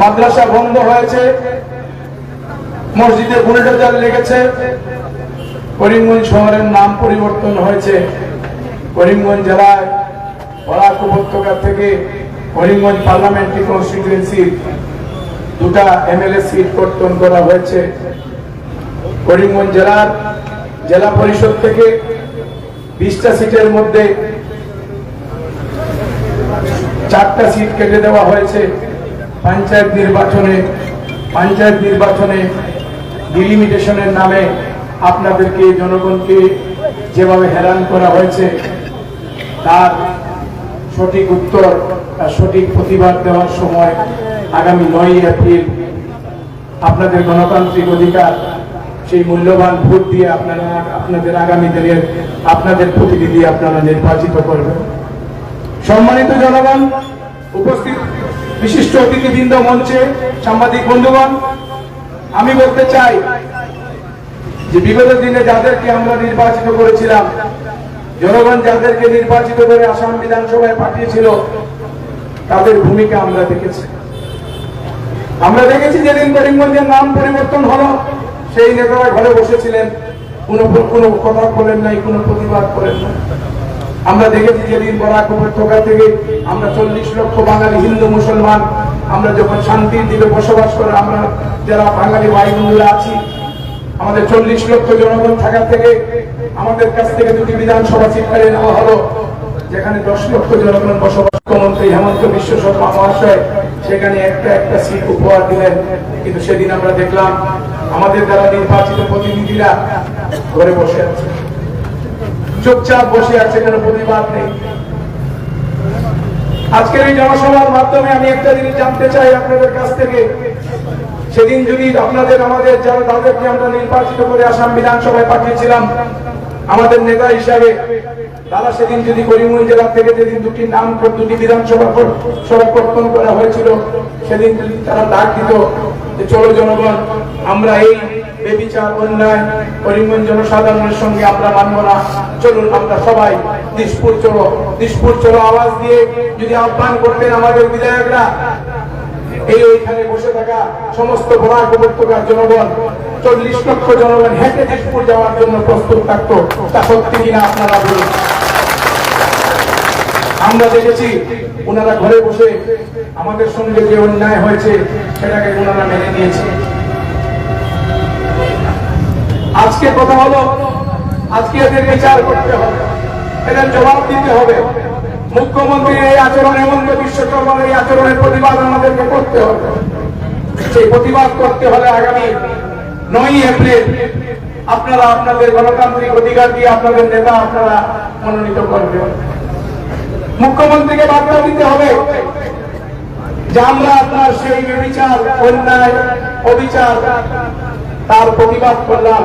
মাদ্রাসা বন্ধ হয়েছে, মসজিদে বুলডোজার লেগেছে, করিমগঞ্জ শহরের নাম পরিবর্তন হয়েছে। করিমগঞ্জ জেলায় বরাক উপত্যকা থেকে করিমগঞ্জ পার্লামেন্টারি কনস্টিটিউয়েন্সির 2টা এমএলএ সিট কর্তন করা হয়েছে। করিমগঞ্জ জেলার জেলা পরিষদ থেকে 20টা সিটের মধ্যে 4টা সিট কেটে দেওয়া হয়েছে। পঞ্চায়েত নির্বাচনে ডিলিমিটেশনের নামে আপনাদেরকে, জনগণকে যেভাবে হেরান করা হয়েছে, তার সঠিক উত্তর, সঠিক প্রতিবাদ দেওয়ার সময় আগামী 9 এপ্রিল আপনাদের গণতান্ত্রিক অধিকার, সেই মূল্যবান ভোট দিয়ে আপনারা আপনাদের আগামী দিনের আপনাদের প্রতিনিধি আপনারা নির্বাচিত করবেন। সম্মানিত জনগণ, উপস্থিত বিশিষ্ট অতিথিবৃন্দ, মঞ্চে সাংবাদিক বন্ধুগণ, আমি বলতে চাই যে বিগত দিনে যাদেরকে আমরা নির্বাচিত করেছিলাম, জনগণ যাদেরকে নির্বাচিত করে আসাম বিধানসভায় পাঠিয়েছিল, তাদের ভূমিকা আমরা দেখেছি। যেদিন করিমগঞ্জের নাম পরিবর্তন হলো, সেই নেতারা ঘরে বসেছিলেন, কোনো কথা বলেন নাই, কোনো প্রতিবাদ করেন নাই। আমরা দেখেছি যেদিন বরাক উপত্যকা থেকে আমরা 40 লক্ষ বাঙালি হিন্দু মুসলমান আমরা যখন শান্তির দ্বীপে বসবাস করে, আমরা যারা বাঙালি ভাই বোনেরা আছি, আমাদের 40 লক্ষ জনগণ থাকা থেকে আমাদের কাছ থেকে 2টি বিধানসভা সিট কেড়ে নেওয়া হলো, যেখানে 10 লক্ষ জনগণ বসবাস। মুখ্যমন্ত্রী হেমন্ত বিশ্ব শর্মা মহাশয় সেখানে একটা সিট উপহার দিলেন। কিন্তু সেদিন আমরা দেখলাম আমাদের যারা নির্বাচিত প্রতিনিধিরা ঘরে বসে আছে, চুপচাপ বসে আছে, কোনো প্রতিবাদ নেই। আজকের এই জনসভার মাধ্যমে আমি একটা জিনিস জানতে চাই আপনাদের কাছ থেকে, সেদিন যদি আপনাদের আমাদের যারা তাদেরকে আমরা নির্বাচিত করে আসাম বিধানসভায় পাঠিয়েছিলাম আমাদের নেতা হিসাবে, তারা সেদিন যদি করিমগঞ্জ জেলা থেকে যেদিন 2টি বিধানসভা কর্তন করা হয়েছিল, সেদিন যদি তারা ডাক দিত যে চলো জনগণ, আমরা এই বেবিচার অন্যায় করিমগঞ্জ জনসাধারণের সঙ্গে আমরা মানব না, চলুন আমরা সবাই দিশপুর চলো আওয়াজ দিয়ে যদি আহ্বান করতেন আমাদের বিধায়করা, এইখানে বসে থাকা সমস্ত বরাক উপত্যকার জনগণ, 40 লক্ষ জনগণ হেঁটে দিশপুর যাওয়ার জন্য প্রস্তুত থাকতো। তা সত্যি কিনা আপনারা বলুন। আমরা দেখেছি ওনারা ঘরে বসে আমাদের সঙ্গে যে অন্যায় হয়েছে সেটাকে ওনারা মেনে নিয়েছে। আজকে কথা হলো, আজকে এদের বিচার করতে হবে, এদের জবাব দিতে হবে। মুখ্যমন্ত্রীর এই আচরণ, হেমন্ত বিশ্ব শর্মার এই আচরণের প্রতিবাদ আমাদেরকে করতে হবে। সেই প্রতিবাদ করতে হলে আগামী 9 এপ্রিল আপনারা আপনাদের গণতান্ত্রিক অধিকার দিয়ে আপনাদের নেতা আপনারা মনোনীত করবেন। মুখ্যমন্ত্রীকে বার্তা দিতে হবে যে আমরা আপনার সেই বিচার, অন্যায়, অবিচার, তার প্রতিবাদ করলাম,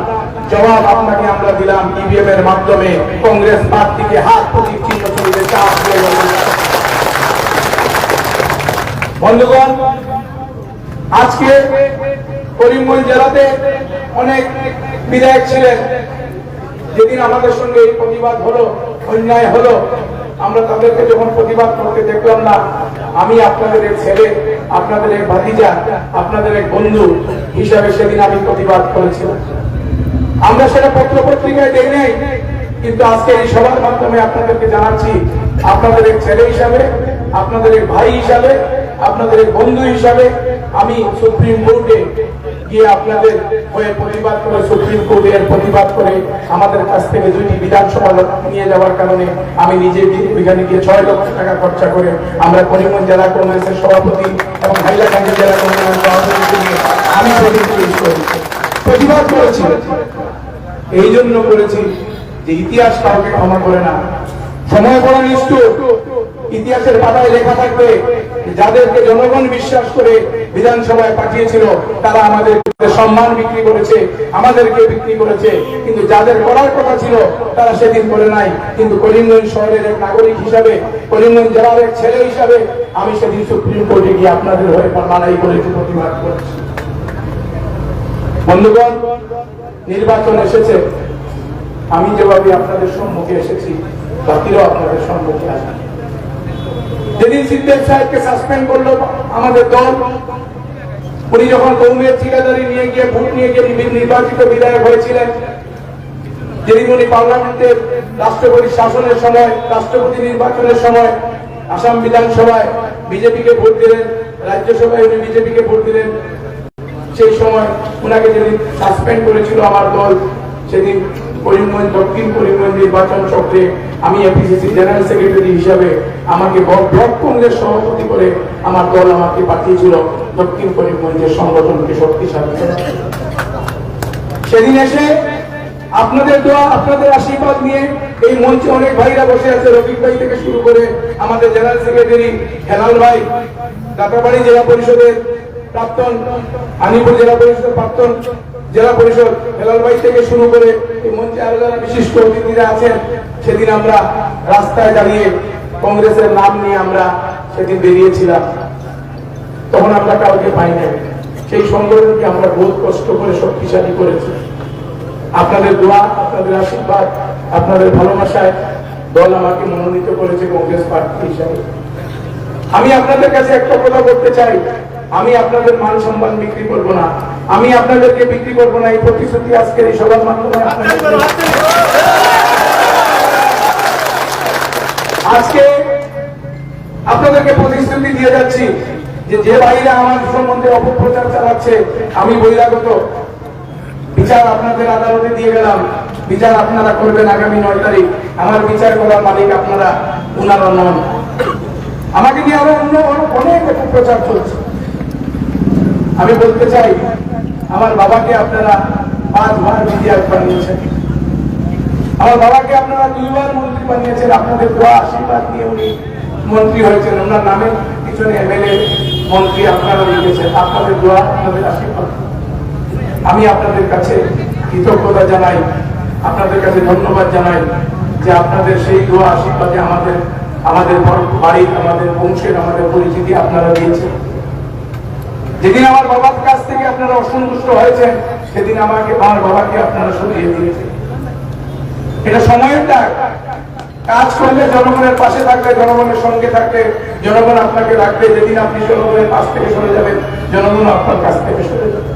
জবাব আপনাকে আমরা দিলাম ইভিএম এর মাধ্যমে। কংগ্রেস প্রার্থীকে হাত প্রতীক চিহ্ন ছবিতে চাপ দিয়ে বন্ধুগণ, আজকে করিমগঞ্জ জেলাতে অনেক বিধায়ক ছিলেন, যেদিন আমাদের সঙ্গে এই প্রতিবাদ হলো, অন্যায় হলো, আমরা তাদেরকে যখন প্রতিবাদ করতে দেখলাম না, আমি আপনাদের এক ছেলে, আপনাদের এক ভাতিজা, আপনাদের এক বন্ধু হিসাবে সেদিন আমি প্রতিবাদ করেছিলাম। আমরা সেটা পত্র পত্রিকায় দেখি নাই, কিন্তু আজকে এই সভার মাধ্যমে আপনাদেরকে জানাচ্ছি, আপনাদের এক ছেলে হিসাবে, আপনাদের এক ভাই হিসাবে, আপনাদের এক বন্ধু হিসাবে আমি সুপ্রিম কোর্টে গিয়ে আপনাদের হয়ে প্রতিবাদ করে, সুপ্রিম কোর্টে এর প্রতিবাদ করে আমাদের কাছ থেকে 2টি বিধানসভা নিয়ে যাওয়ার কারণে আমি নিজে ওইখানে গিয়ে 6 লক্ষ টাকা খরচা করে আমরা করিমগঞ্জ জেলা কংগ্রেসের সভাপতি এবং হাইলাকান্দি জেলা কংগ্রেসের সভাপতি আমি প্রতিবাদ করেছি। এই জন্য করেছি যে ইতিহাস কাউকে ক্ষমা করে না, সময় বড় নিষ্ঠুর। ইতিহাসের পাতায় লেখা থাকবে যাদেরকে জনগণ বিশ্বাস করে বিধানসভায় পাঠিয়েছিল তারা আমাদের সম্মান বিক্রি করেছে, আমাদেরকে বিক্রি করেছে, কিন্তু যাদের করার কথা ছিল তারা সেদিন করে নাই। কিন্তু করিমগঞ্জ শহরের এক নাগরিক হিসাবে, করিমগঞ্জ জেলার এক ছেলে হিসাবে আমি সেদিন সুপ্রিম কোর্টে গিয়ে আপনাদের হয়ে লড়াই করেছি, প্রতিবাদ করেছি। বন্ধুগণ, নির্বাচন এসেছে, আমি যেভাবে আপনাদের সম্মুখে এসেছি বাকিরাও আপনাদের সম্মুখে আসবে। যেদিন সিদ্দিক সাহেবকে সাসপেন্ড করলো আমাদের দল, উনি যখন কৌমের ঠিকাদারি নিয়ে গিয়ে ভোট নিয়ে গিয়ে নির্বাচিত বিধায়ক হয়েছিলেন, যেদিন উনি পার্লামেন্টের রাষ্ট্রপতি শাসনের সময়, রাষ্ট্রপতি নির্বাচনের সময় আসাম বিধানসভায় বিজেপিকে ভোট দিলেন, রাজ্যসভায় উনি বিজেপিকে ভোট দিলেন, সেই সময় ওনাকে যেদিন সাসপেন্ড করেছিল আমার দল, সেদিন করিমগঞ্জ, দক্ষিণ করিমগঞ্জ নির্বাচন চক্রে আমি এপিসিসি জেনারেল সেক্রেটারি হিসাবে আমাকে ব্লক কংগ্রেস সভাপতি করে আমার দল আমাকে পাঠিয়েছিল দক্ষিণ করিমগঞ্জের সংগঠনকে শক্তিশালী। সেদিন এসে আপনাদের দোয়া, আপনাদের আশীর্বাদ নিয়ে এই মঞ্চে অনেক ভাইরা বসে আছে, রফিক ভাই থেকে শুরু করে আমাদের জেনারেল সেক্রেটারি হেলাল ভাই, দাতাবাড়ি জেলা পরিষদের প্রাক্তন, আনিপুর জেলা পরিষদের প্রাক্তন জেলা পরিষদ হেলাল ভাই থেকে শুরু করে এই মঞ্চে আরো যারা বিশিষ্ট অতিথিরা আছেন, সেদিন আমরা রাস্তায় দাঁড়িয়ে কংগ্রেসের নাম নিয়ে আমরা সেদিন বেরিয়েছিলাম। তখন আমরা কাউকে পাই নাই, সেই সংগঠনকে আমরা বহুত কষ্ট করে শক্তিশালী করেছি। আপনাদের দোয়া, আপনাদের আশীর্বাদ, আপনাদের ভালোবাসায় দল আমাকে মনোনীত করেছে কংগ্রেস প্রার্থী হিসাবে। আমি আপনাদের কাছে একটা কথা বলতে চাই, আমি আপনাদের মান সম্মান বিক্রি করব না, আমি আপনাদেরকে বিক্রি করব না, এই প্রতিশ্রুতি আজকের এই সভার মাধ্যমে আজকে আপনাদেরকে প্রতিশ্রুতি দিয়ে যাচ্ছি যে যে ভাইরা আমার সম্বন্ধে অপপ্রচার চালাচ্ছে, আমি বহিরাগত, বিচার আপনাদের আদালতে দিয়ে গেলাম, বিচার আপনারা করবেন আগামী 9 তারিখ। আমার বিচার করার মালিক আপনারা, উনারা নন। আমাকে নিয়ে আরো অন্য অনেক অপপ্রচার চলছে। আমি বলতে চাই, আমার বাবাকে আপনারা 5 বার বিধায়ক বানিয়েছেন, আমার বাবাকে আপনারা 2 বার মন্ত্রী বানিয়েছেন, আপনাদের দোয়া আশীর্বাদ নিয়ে উনি মন্ত্রী হয়েছেন, ওনার নামের পিছনে এমএলএ মন্ত্রী আপনারা লিখেছেন, আপনাদের দোয়া, আপনাদের আশীর্বাদ। আমি আপনাদের কাছে কৃতজ্ঞতা জানাই, আপনাদের কাছে ধন্যবাদ জানাই যে আপনাদের সেই দোয়া আশীর্বাদে আমাদের বাড়ির, আমাদের বংশের, আমাদের পরিচিতি আপনারা দিয়েছেন। যেদিন আমার বাবার কাছ থেকে আপনারা অসন্তুষ্ট হয়েছেন, সেদিন আমার বাবাকে আপনারা সরিয়ে দিয়েছেন। এটা সময়ের ডাক। কাজ করলে, জনগণের পাশে থাকলে, জনগণের সঙ্গে থাকলে, জনগণ আপনাকে রাখবে। যেদিন আপনি জনগণের কাছ থেকে সরে যাবেন, জনগণ আপনার কাছ থেকে সরে যাবে।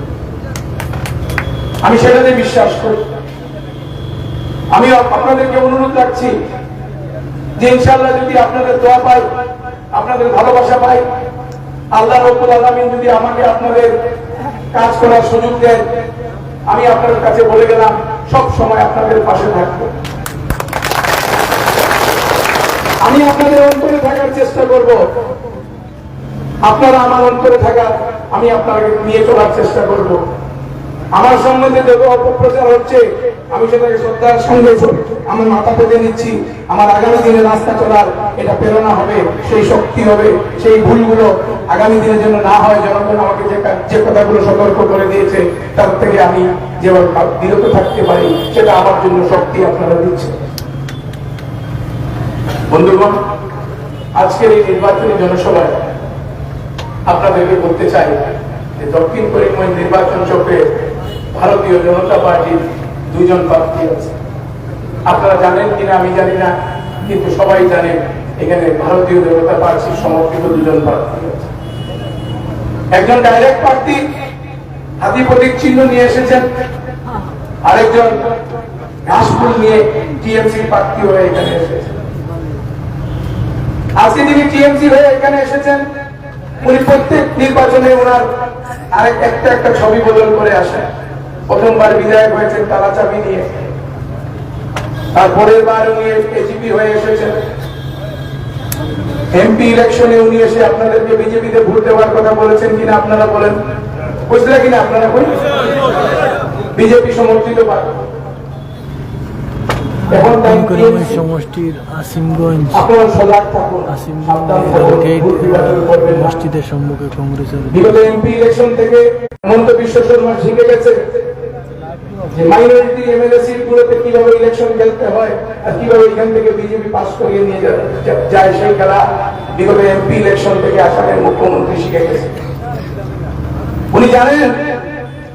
আমি সেটাতে বিশ্বাস করি। আমি আপনাদেরকে অনুরোধ রাখছি যে ইনশাআল্লাহ যদি আপনাদের দোয়া পাই, আপনাদের ভালোবাসা পাই, আল্লাহ রাব্বুল আলামিন যদি আমাকে আপনাদের কাজ করার সুযোগ দেন, আমি আপনাদের কাছে বলে গেলাম সব সময় আপনাদের পাশে থাকবো। আমি আপনাদের অন্তরে থাকার চেষ্টা করব, আপনারা আমার অন্তরে থাকার, আমি আপনাকে নিয়ে চলার চেষ্টা করব। আমার সম্বন্ধে যত অপপ্রচার হচ্ছে, আমি সেটাকে শ্রদ্ধার সঙ্গে আমার মাথা পেতে নিচ্ছি। আমার আগামী দিনে রাস্তা চলার এটা প্রেরণা হবে, সেই শক্তি হবে, সেই ভুলগুলো আগামী দিনের জন্য না হয়। জনগণ আমাকে যে কথাগুলো সতর্ক করে দিয়েছে, তার থেকে আমি যেভাবে বিরত থাকতে পারি, সেটা আমার জন্য শক্তি আপনারা দিচ্ছে। বন্ধুগণ, আজকের এই নির্বাচনী জনসভায় আপনাদেরকে বলতে চাই যে দক্ষিণ করিমগঞ্জ নির্বাচন চক্রে ভারতীয় জনতা পার্টির 2 জন প্রার্থী আছে। আপনারা জানেন কিনা আমি জানি না, কিন্তু সবাই জানেন এখানে ভারতীয় জনতা পার্টির সমর্থিত 2 জন প্রার্থী আছে। একজন ডাইরেক্ট প্রার্থী, হাতি প্রতীক চিহ্ন নিয়ে এসেছেন, আরেকজন ঘাসফুল নিয়ে টিএমসি প্রার্থী হয়ে এখানে এসেছেন। আজকে তিনি টিএমসি হয়ে এখানে এসেছেন, উনি প্রত্যেক নির্বাচনে ওনার একটা ছবি বদল করে আসেন। প্রথমবার বিধায়ক হয়েছেন তালা চাবি নিয়ে, তারপরের বার উনি এজিপি হয়ে এসেছেন। এমপি ইলেকশনে উনি এসে আপনাদেরকে বিজেপিতে ভোট দেওয়ার কথা বলেছেন কিনা আপনারা বলেন, বুঝলে কিনা আপনারা বলেন? বিজেপি সমর্থিত পার্টি। এখন সমষ্টির আসিমগঞ্জ মসজিদের সম্মুখে কংগ্রেসের বিগত এমপি ইলেকশন থেকে হেমন্ত বিশ্ব শর্মা শিখে গেছে যে মাইনরিটি এমএলএ সিটগুলোতে কিভাবে ইলেকশন খেলতে হয় আর কিভাবে এখান থেকে বিজেপি পাস করিয়ে নিয়ে যায়, সেই খেলা বিগত এমপি ইলেকশন থেকে আসামের মুখ্যমন্ত্রী শিখে গেছে। উনি জানেন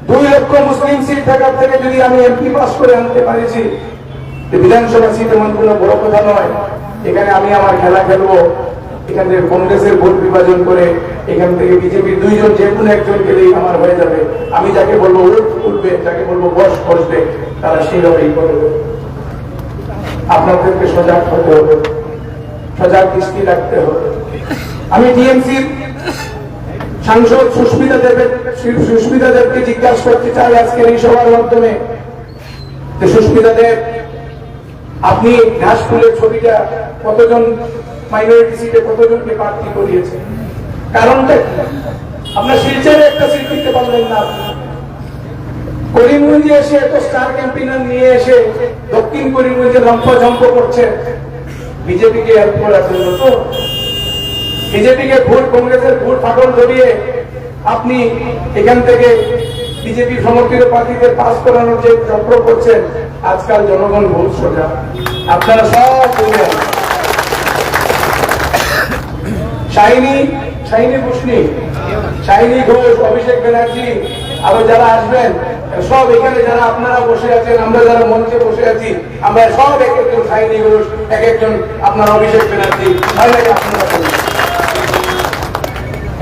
2 লক্ষ মুসলিম সিট থাকার থেকে যদি আমি এমপি পাস করে আনতে পারিছি, বিধানসভা সিট এমন কোনো বড় কথা নয়। এখানে আমি আমার খেলা খেলবো, এখানে কংগ্রেসের ভোট বিভাজন করে এখান থেকে বিজেপির দুইজন যে কোনো একজন গেলেই আমার হয়ে যাবে। আমি যাকে বলবো উঠবে, যাকে বলবো বসবে, তারা সেইভাবেই করবে। আপনাদেরকে সজাগ হতে হবে, সজাগ দৃষ্টি রাখতে হবে। আমি টিএমসির সাংসদ সুস্মিতা দেবকে জিজ্ঞাসা করতে চাই আজকের এই সভার মাধ্যমে, যে সুস্মিতা দেব, আপনি ঘাসফুলের ছবিটা কতজন মাইনরিটি সিটে কতজনকে প্রার্থী করিয়েছেন? কারণটা কি? আপনার শিলচরে একটা সিট দিতে পারলেন না। করিমগঞ্জে এসে এত স্টার ক্যাম্পেইনার নিয়ে এসে দক্ষিণ করিমগঞ্জে লম্ফঝম্প করছে বিজেপিকে হেল্প করার জন্য। তো বিজেপিকে ভোট, কংগ্রেসের ভোট ফাটল ধরিয়ে আপনি এখান থেকে বিজেপি সমর্থিত প্রার্থীদের পাস করানোর যে চক্র করছেন, আজকাল জনগণ ভোট সোজা, আপনারা সব বুঝলেন। শাইনি বুসনি, শাইনি ঘোষ, অভিষেক ব্যানার্জি, আরো যারা আসবেন সব এখানে, যারা আপনারা বসে আছেন, আমরা যারা মঞ্চে বসে আছি, আমরা সব এক একজন শাইনি ঘোষ, এক একজন আপনার অভিষেক ব্যানার্জি, আপনারা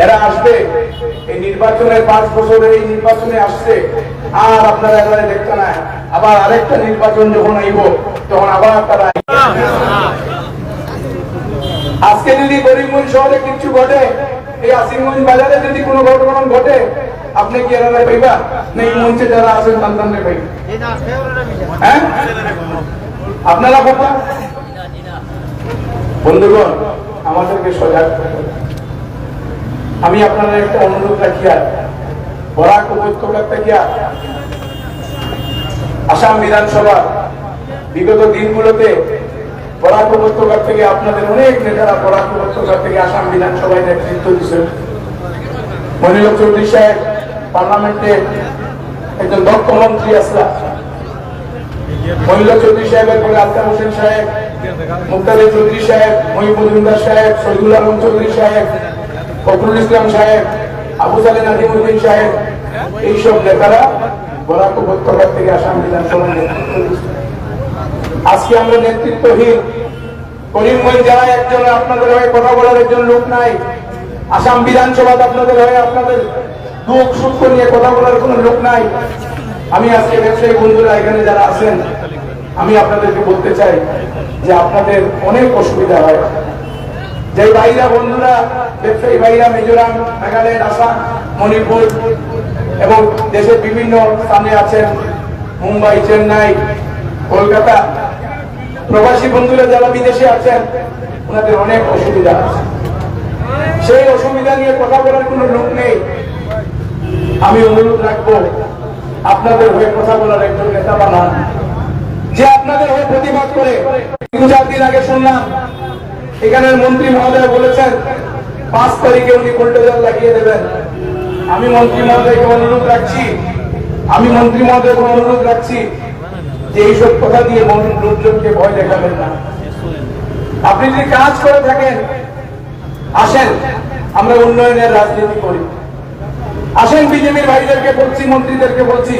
এরা আসবে এই নির্বাচনের 5 বছরের এই নির্বাচনে আসছে, আর আপনারা এবারে দেখতে না, আবার আরেকটা নির্বাচন যখন আইব তখন আবার তারা। আজকে যদি করিমগঞ্জ শহরে কিছু ঘটে, এই আসিমগঞ্জ বাজারে যদি কোনো ঘটনা ঘটে, আপনি কি এরা পাইবা? নেই মঞ্চে যারা আছেন সন্তানরে পাইবা? হ্যাঁ, আপনারা পাবা? বন্ধুগণ, আমাদেরকে সজাগ থাকতে হবে। আমি আপনাদের একটা অনুরোধ রাখি, আর বরাক উপত্যকা থেকে আসাম বিধানসভা বিগত দিনগুলোতে বরাক উপত্যকা থেকে আপনাদের অনেক নেতারা বরাক উপত্যকা থেকে আসাম বিধানসভায় নেতৃত্ব দিচ্ছেন। মনিলক চৌধুরী সাহেব পার্লামেন্টে একজন দক্ষ মন্ত্রী আসলা, মনিলক চৌধুরী সাহেবের পরে আলতাফ হোসেন সাহেব, মুক্তাদির চৌধুরী সাহেব, মহিবুদ্দিন সাহেব, শহীদুল আলম চৌধুরী সাহেব, ফখরুল ইসলাম সাহেব, আবু সালে নাজিমুদ্দিন সাহেব, এইসব নেতারা বরাক উপত্যকা থেকে আসাম বিধানসভার নেতৃত্ব দিচ্ছেন। আজকে আমরা নেতৃত্বহীন, করিমগঞ্জ জেলায় একজন আপনাদের হয়ে কথা বলার একজন লোক নাই, আসাম বিধানসভাতে আপনাদের হয়ে আপনাদের দুঃখ সুখ নিয়ে কথা বলার কোন লোক নাই। আমি আজকে ব্যবসায়ী বন্ধুরা এখানে যারা আছেন, আমি আপনাদেরকে বলতে চাই যে আপনাদের অনেক অসুবিধা হয়। যে ভাইরা বন্ধুরা, ব্যবসায়ী ভাইরা মিজোরাম, মেঘালয়, আসাম, মণিপুর এবং দেশের বিভিন্ন স্থানে আছেন, মুম্বাই, চেন্নাই, কলকাতা, প্রবাসী বন্ধুরা যারা বিদেশে আছেন, ওনাদের অনেক অসুবিধা আছে। সেই অসুবিধা নিয়ে কথা বলার কোন লোক নেই। আমি অনুরোধ রাখবো, আপনাদের হয়ে কথা বলার একজন নেতা বানান, যে আপনাদের হয়ে প্রতিবাদ করে। 2-4 দিন আগে শুনলাম এখানের মন্ত্রী মহোদয় বলেছেন 5 তারিখে উনি বুলডোজার লাগিয়ে দেবেন। আমি মন্ত্রী মহোদয়কে অনুরোধ রাখছি, যে এইসব কথা দিয়ে লোকজনকে ভয় দেখাবেন না। আপনি যদি কাজ করে থাকেন, আসেন আমরা উন্নয়নের রাজনীতি করি। আসেন বিজেপির ভাইদেরকে বলছি, মন্ত্রীদেরকে বলছি,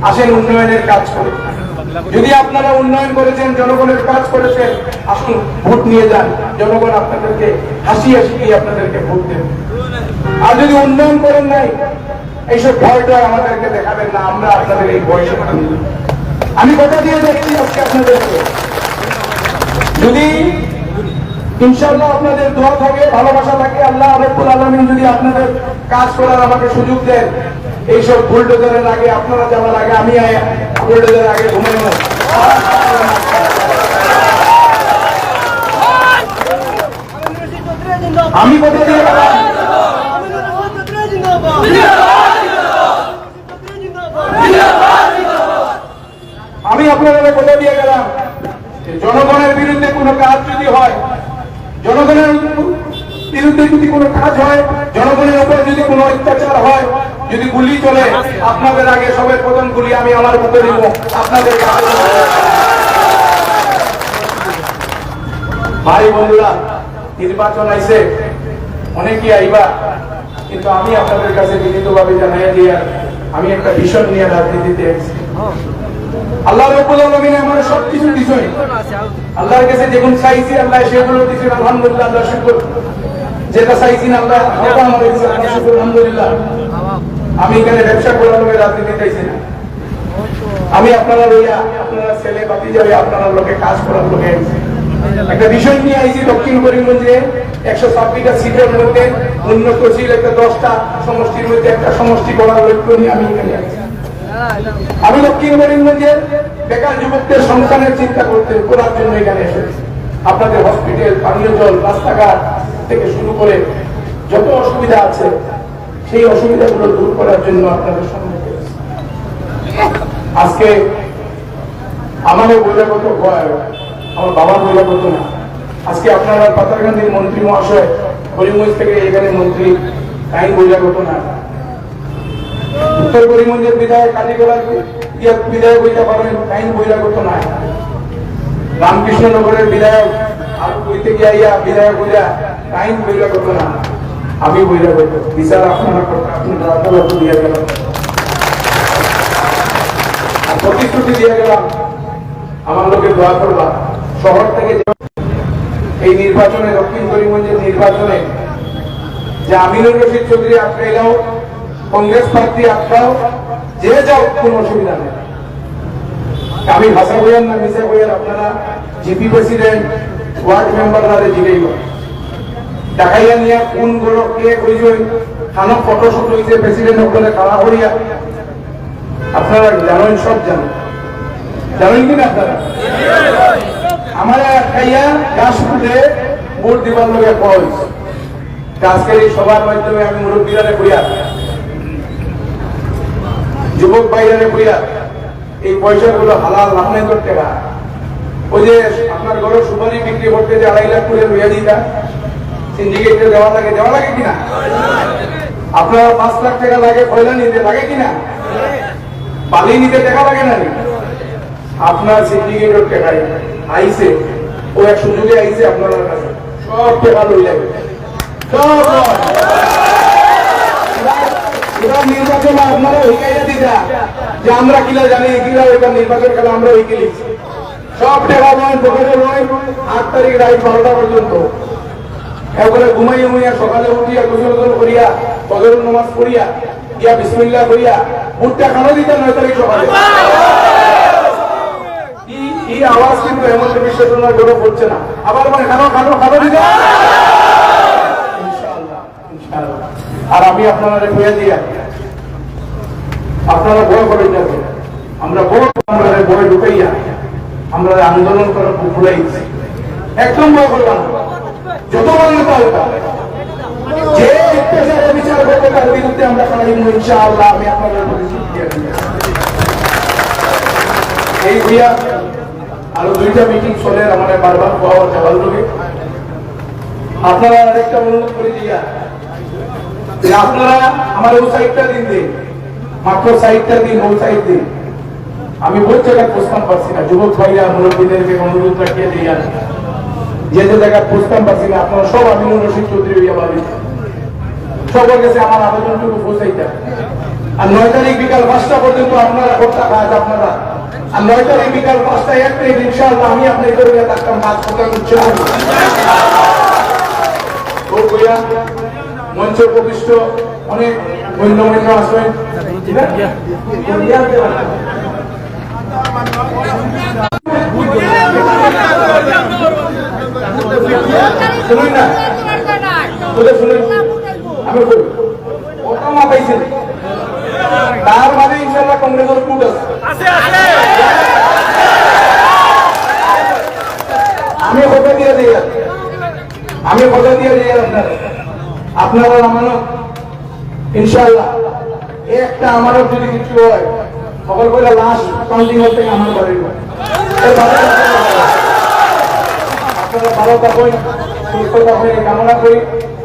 আসেন উন্নয়নের কাজ করি। যদি আপনারা উন্নয়ন করেছেন, জনগণের কাজ করেছেন, আসুন ভোট নিয়ে যান। জনগণ আপনাদেরকে হাসি দিয়ে আপনাদেরকে ভোট দেবে। আর যদি উন্নয়ন করেন নাই, এইসব ভয়টা আমাদেরকে দেখাবেন না, আমরা আপনাদের এই ভয় শেখাবো। আমি কথা দিয়ে যাচ্ছি আজকে আপনাদেরকে, যদি ইনশাআল্লাহ আপনাদের দোয়া থাকে, ভালোবাসা থাকে, আল্লাহ রাব্বুল আলামিন যদি আপনাদের কাজ করার আমাকে সুযোগ দেন, এইসব বুলডোজারের আগে, আপনারা যাওয়ার আগে, আমি বুলডোজারের আগে ঘুমাই না। আমি কথা দিয়ে গেলাম, আমি আপনাদের কথা দিয়ে গেলাম, জনগণের বিরুদ্ধে কোনো কাজ যদি হয়, জনগণের বিরুদ্ধে যদি কোনো কাজ হয়, জনগণের উপরে যদি কোনো অত্যাচার হয়, যদি গুলি চলে, আপনাদের আগে সবের প্রথম গুলি আমি আমার মুখে দিব। আপনাদের ভাই বন্ধুরা, নির্বাচন আইছে, অনেকেই আইবা, কিন্তু আমি আপনাদের কাছে বিনীতভাবে জানাই দিয়ে আমি একটা ভীষণ নিয়ে রাজনীতিতে এসেছি। আল্লাহ রাব্বুল আলামিন আমার সবকিছু দিছেন, আল্লাহর কাছে যেগুলো চাইছি আল্লাহ সেগুলো দিছেন, আলহামদুলিল্লাহ, আল্লাহ শুকর। যেটা চাইছি না আমরা আলহামদুলিল্লাহ। আমি এখানে ব্যবসা করার লোকের রাজনীতি চাইছি না। আমি আপনারা লইয়া আপনারা ছেলে বাতি যাবে আপনারা লোকে কাজ করার লোকে একটা বিষয় নিয়ে আইছি। দক্ষিণ করিমগঞ্জে 126টা সিটের মধ্যে উন্নতশীল একটা 10টা সমষ্টির মধ্যে একটা সমষ্টি করার লক্ষ্য নিয়ে আমি এখানে আইছি। আমি দক্ষিণ করিমগঞ্জের বেকার যুবকদের সংস্থানের চিন্তা করার জন্য এখানে এসেছি। আপনাদের হসপিটাল, পানীয় জল, রাস্তাঘাট থেকে শুরু করে যত অসুবিধা আছে সেই অসুবিধাগুলো দূর করার জন্য আপনাদের সামনে আজকে আমাদের বহিরাগত ভয়, আমার বাবার বহিরাগত না। আজকে আপনারা পাতারকান্দির মন্ত্রী মহাশয় করিমগঞ্জ থেকে এখানে মন্ত্রী আইন বহিরাগত না। উত্তর করিমগঞ্জের বিধায়ক কালীগোলার বিধায়ক হইতে পারেন, আইন বহিরাগত না। রামকৃষ্ণনগরের বিধায়ক আর কইতে গিয়া বিধায়ক হইয়া আইন বহিরাগত না। আমি বহিরাগত বিচার আপনারা দিয়ে গেলাম, প্রতিশ্রুতি দিয়ে গেলাম আমার লোকের দোয়া করবা। শহর থেকে এই নির্বাচনে, দক্ষিণ করিমগঞ্জের নির্বাচনে যে আমিনুর রশিদ চৌধুরী আটকাইলাও, কংগ্রেস প্রার্থী আটকাও, যে যাও কোন অসুবিধা নেই। আমি ভাষা বইয়ার না মিশা বইয়ার আপনারা জিপি প্রেসিডেন্ট, ওয়ার্ড মেম্বাররা জিগাইব দেখাইয়া নিয়ে কোন গুলো কে কইজন খানো ফটোশুট হইছে প্রেসিডেন্ট ওখানে খাওয়া করিয়া আপনারা জানেন, সব জানেন, জানেন কিনা আপনারা? আমার খাইয়া গাছ ফুটে ভোট দিবার লোকে পয়স আজকের এই সবার মাধ্যমে আমি মুরব্বীরা কইয়া, যুবক ভাইরা কইয়া এই পয়সাগুলো হালাল লাভনাই করতে না। ওই যে আপনার ঘরে সুপারি বিক্রি করতে যে 2.5 লাখ করে লইয়া দিতা, সিন্ডিকেটে দেওয়া লাগে কিনা? আপনার 5 লাখ টাকা লাগে কয়লা নিতে লাগে কিনা? বালি নিতে টাকা লাগে না? আপনার সিন্ডিকেটের টাকায় আইছে, ও এক সুযোগে আইছে আপনার কাছে, সব টাকা লই লাগে, সব নির্বাচন আপনারা হইকাইয়া দিতা যে আমরা কিলা জানি, কিলা ওইটা নির্বাচন খেলা আমরা হইকে লিখছি। সব টাকা নয়, পকেটে নয়। 8 তারিখ রাত 12টা পর্যন্ত এরপরে ঘুমাইয়া মুইয়া সকালে উঠিয়া গোসল করিয়া ফজরের নামাজ পড়িয়া ইয়া বিসমিল্লাহ করিয়া ভুট্টা খানো দিতা 9 তারিখ সকালে। এই আওয়াজ কিন্তু এমন বিশ্বাসনার জন্য করছে না। আবার মানে খানো দিতা ইনশাআল্লাহ, ইনশাআল্লাহ। আর আমি আপনারা কইয়া দিয়া আপনারা বড় করে যাবেন, আমরা বড় ঢুকাইয়া আমরা আন্দোলন করার ভুলাইছি, একদম বড় করলাম। যত মান্যতা যে বিচার করবে তার বিরুদ্ধে আমরা ইনশাআল্লাহ। আমি আপনাদের এই হইয়া আরো 2টা মিটিং চলে আমাদের বারবার পাওয়া যাওয়ার লোকে। আপনারা আরেকটা অনুরোধ করে দিয়া যে আপনারা আমার ওই সাইডটা দিন, মাত্র সাইডটা দিন, ওই সাইড দিন। আমি বহু জায়গায় প্রস্তাব পাচ্ছি না, যুবক ভাইরা মুরব্বীদেরকে অনুরোধ রাখিয়ে দিয়ে যে জায়গায় প্রস্তাব পাচ্ছি না, আপনারা সব আমিনুর রশিদ চৌধুরী হইয়া পাবেন, সবার কাছে আমার আবেদনটুকু পৌঁছাইতে। আর 9 তারিখ বিকাল 5টা পর্যন্ত আপনারা ভোটটা খাওয়া আপনারা। আর 9 তারিখ বিকাল 5টায় 1 মিনিট ইনশাআল্লাহ আমি আপনার করে থাকতাম কাজ করতাম মঞ্চ প্রবিষ্ট অনেক গণ্যমান্য আসবেন। শুনুন না, শুনুন, আমি ওটা মাথাইছি তার মানে ইনশাআল্লাহ কংগ্রেসের কুট আছে। আমি কথা দিয়ে দিই, আপনারা আমানত ইনশাআল্লাহ একটা আমানত যদি কিছু হয় সকল করে লাশ কাউন্টিং হতে আমার বাড়ির আপনারা ভালো থাকুন, সুস্থ থাকুন কামনা করি।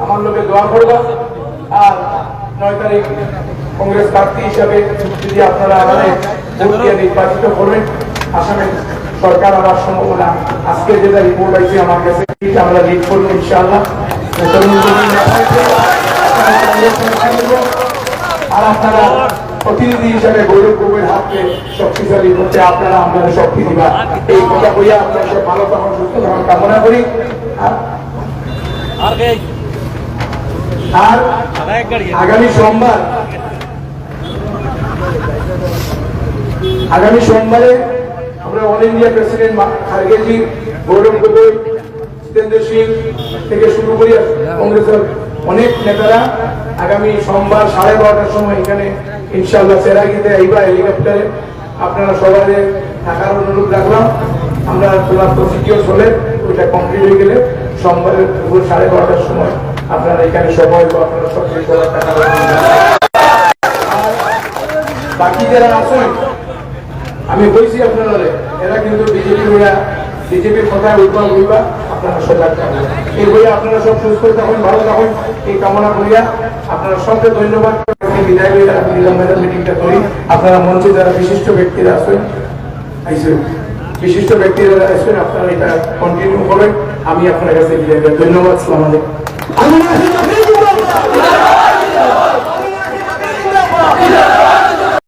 আমার লোকে দোয়া করবা। আর 9 তারিখ কংগ্রেস প্রার্থী হিসাবে যদি আপনারা আমাদের ভোট দিয়ে নির্বাচিত করবেন, আসামে সরকার আবার সম্ভাবনা। আজকে যেটা রিপোর্ট আছে আমার কাছে, আমরা লিড করবো ইনশাআল্লাহ। আর আপনারা প্রতিনিধি হিসাবে গৌরব গগৈর হাতকে শক্তিশালী করতে আপনারা আপনাদের শক্তি দিবা, এই কথা বইয়া আপনারা সব ভালো থাকুন, সুস্থ থাকুন কামনা করি। আর আগামী সোমবারে আমরা অল ইন্ডিয়া প্রেসিডেন্ট খারগেজি, গৌরব গগৈ, জিতেন্দ্র সিং থেকে শুরু করি কংগ্রেসের অনেক নেতারা আগামী সোমবার 12:30টার সময় এখানে ইনশাআল্লাহ সেরাগিতে আইবা হেলিকপ্টারে। আপনারা সবাই থাকার অনুরোধ রাখলাম। আমরা চূড়ান্ত সিকিউর হলে ওইটা কমপ্লিট হয়ে গেলে সোমবারের দুপুর 12:30টার সময় আপনারা এখানে সবাই আপনারা সব বাকি যারা আছেন আমি বলছি আপনারা এরা কিন্তু বিজেপির কথায় উঠবা আপনারা সজাগ থাকবেন। এই বইয়ে আপনারা সব সুস্থ থাকুন, ভালো থাকুন এই কামনা করিয়া আপনারা সবকে ধন্যবাদ বিদায় হয়ে মিটিংটা করি। আপনারা মঞ্চে যারা বিশিষ্ট ব্যক্তিরা আসবেন আপনারা এটা কন্টিনিউ করবেন। আমি আপনার কাছে বিদায়। ধন্যবাদ। আসসালামু আলাইকুম।